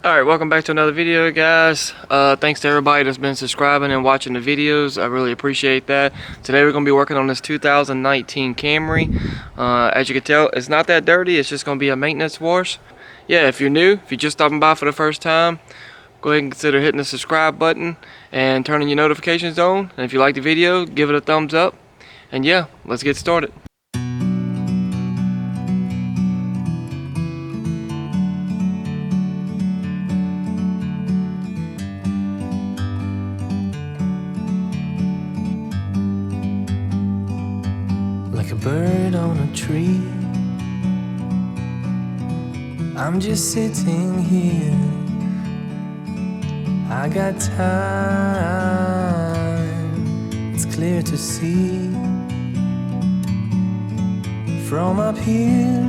Alright, welcome back to another video, guys. Thanks to everybody that's been subscribing and watching the videos. I really appreciate that. Today we're going to be working on this 2019 Camry. As you can tell, it's not that dirty. It's just going to be a maintenance wash. Yeah, if you're new, if you're just stopping by for the first time, go ahead and consider hitting the subscribe button and turning your notifications on. And if you like the video, give it a thumbs up. And yeah, let's get started. Like a bird on a tree, I'm just sitting here. I got time, it's clear to see. From up here,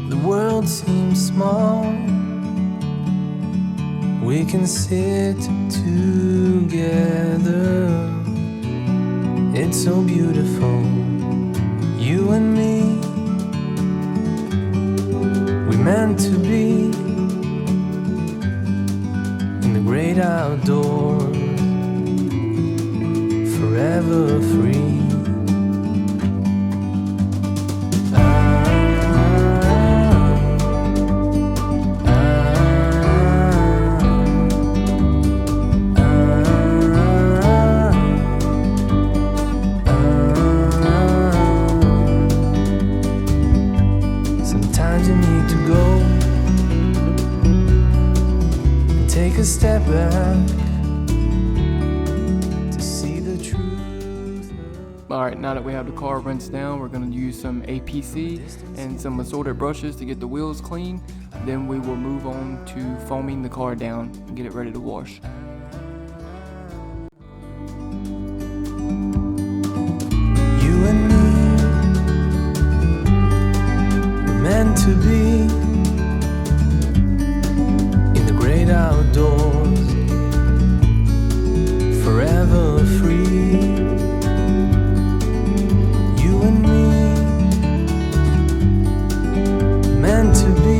the world seems small. We can sit together. It's so beautiful, you and me. We meant to be in the great outdoors, forever free. Take a step back to see the truth. Alright, now that we have the car rinsed down, we're going to use some APC and some assorted brushes to get the wheels clean. Then we will move on to foaming the car down and get it ready to wash. You and me, we're meant to be outdoors, forever free. You and me, meant to be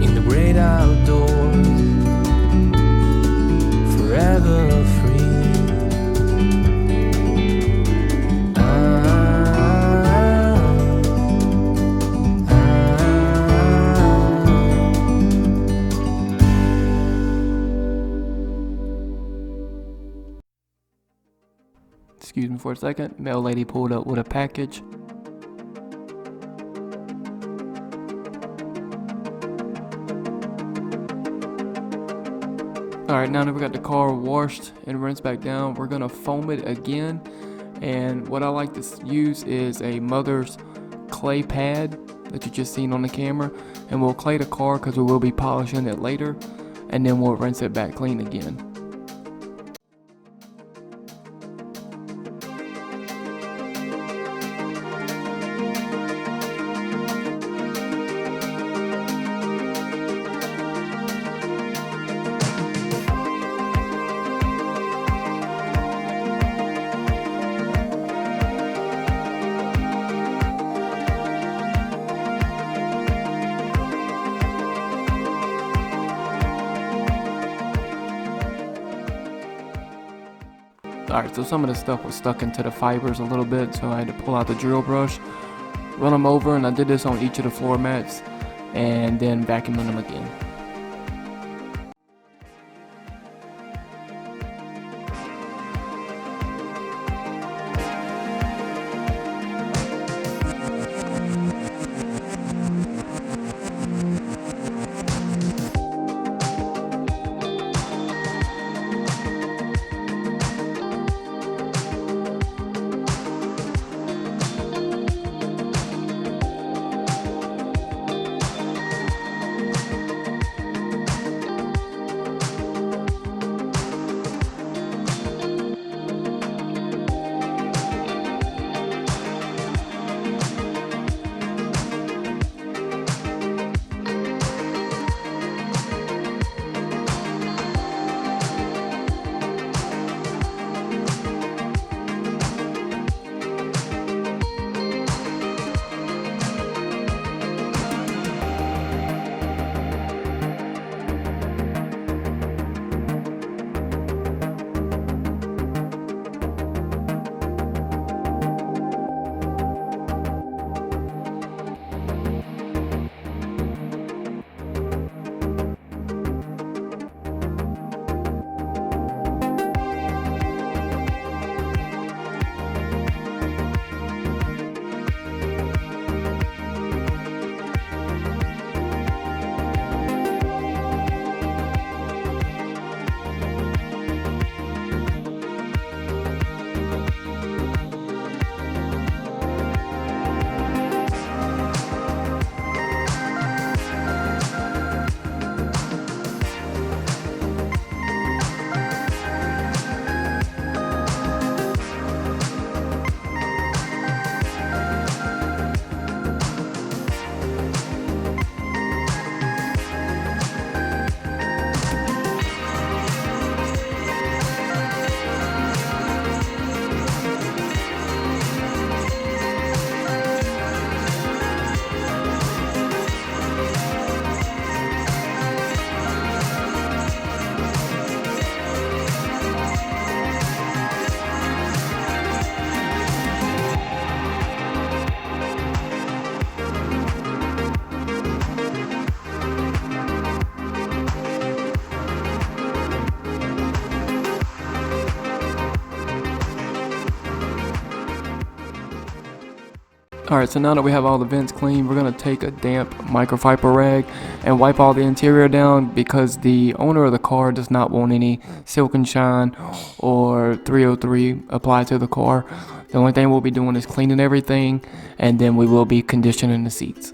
in the great outdoors, forever free. Excuse me for a second. Mail lady pulled up with a package. Alright, now that we got the car washed and rinsed back down, we're gonna foam it again. And what I like to use is a mother's clay pad that you just seen on the camera. And we'll clay the car because we will be polishing it later. And then we'll rinse it back clean again. Alright, so some of the stuff was stuck into the fibers a little bit, so I had to pull out the drill brush, run them over, and I did this on each of the floor mats, and then vacuum them again. Alright, so now that we have all the vents clean, we're going to take a damp microfiber rag and wipe all the interior down, because the owner of the car does not want any silk and shine or 303 applied to the car. The only thing we'll be doing is cleaning everything, and then we will be conditioning the seats.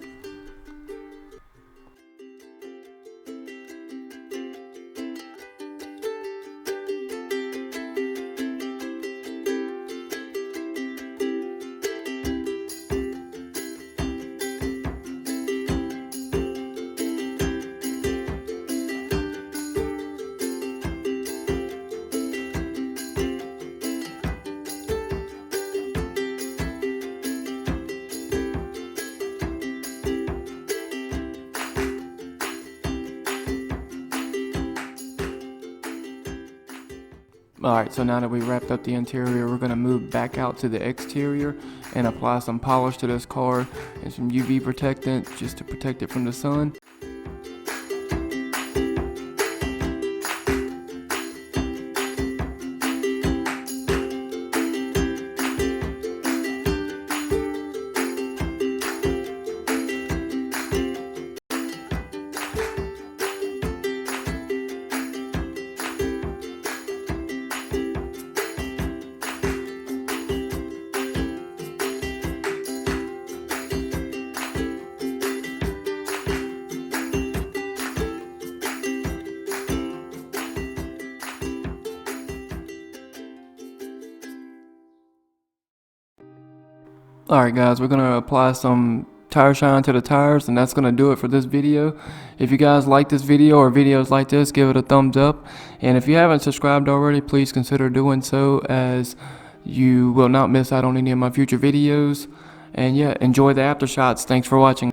Alright, so now that we wrapped up the interior, we're going to move back out to the exterior and apply some polish to this car and some UV protectant just to protect it from the sun. Alright guys, we're going to apply some tire shine to the tires, and that's going to do it for this video. If you guys like this video or videos like this, give it a thumbs up. And if you haven't subscribed already, please consider doing so, as you will not miss out on any of my future videos. And yeah, enjoy the after shots. Thanks for watching.